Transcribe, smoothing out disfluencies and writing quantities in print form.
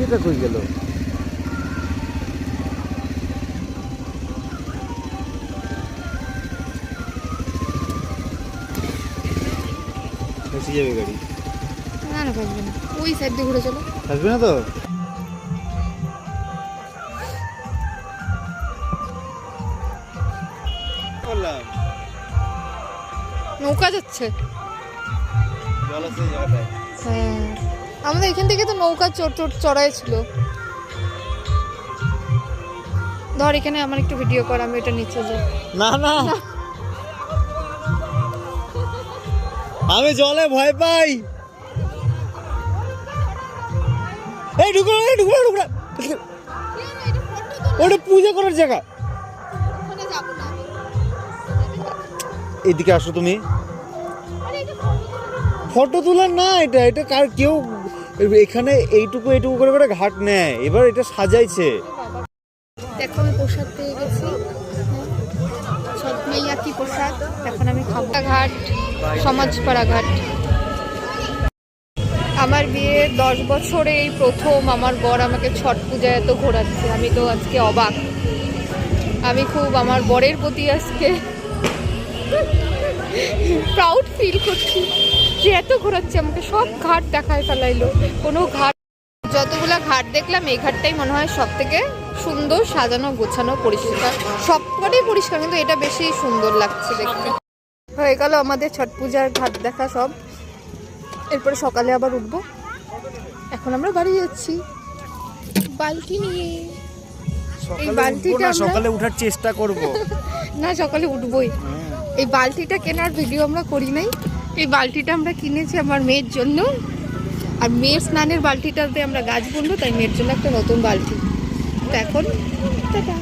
এটা কই গেল? ফেসে যাবে গাড়ি। না না ফেসবে না, ওই সাইড দিয়ে ঘুরে চলো। ফেসবে না তো? নৌকা যাচ্ছে। জল আছে এই জায়গাটায়। হ্যাঁ, আমাদের এখান থেকে তো নৌকা চড়াই ছিল। ধর এখানে আমার একটু ভিডিও কর, আমি এটা নিচে যাই। না না, আমি জলে ভয় পাই। এই ঢুকো ঢুকো ঢুকো, ওটা পূজা করার জায়গা। এদিকে আসো তুমি। ফটো তোলার না, এটা এটা কার কেউ এখানে এইটুকু এইটুকু করে করে ঘাট নেয়, এবার এটা সাজাইছে। দেখো আমি প্রসাদ পেয়ে গেছি, মেয়া কি প্রসাদ, এখন আমি খাবো। ঘাট, সমাজপাড়া ঘাট। আমার বিয়ে 10 বছরে এই প্রথম আমার বর আমাকে ছট পূজায় এত ঘোরাচ্ছে। আমি তো আজকে অবাক। আমি খুব আমার বরের প্রতি আজকে প্রাউড ফিল করছি যে এত ঘোরাচ্ছে আমাকে। সব ঘাট দেখায় ফেলাইলো, কোনো ঘাট, যতগুলা ঘাট দেখলাম এই ঘাটটাই মনে হয় সব থেকে সুন্দর, সাজানো গোছানো পরিষ্কার। সবকটাই পরিষ্কার, কিন্তু এটা বেশি সুন্দর লাগছে দেখতে। হয়ে গেল আমাদের ছট পূজার ঘাট দেখা সব। এরপরে সকালে আবার উঠবো। এখন আমরা বাড়ি যাচ্ছি বালতি নিয়ে। এই বালতিটা সকালে উঠার চেষ্টা করব। না, সকালে উঠবোই। এই বালতিটা কেনার ভিডিও আমরা করি নাই। এই বালতিটা আমরা কিনেছি আমার মেয়ের জন্য, আর মেয়ের স্নানের বালতিটাতে আমরা গাছ বুনবো, তাই মেয়ের জন্য একটা নতুন বালতি। তো এখন টাটা।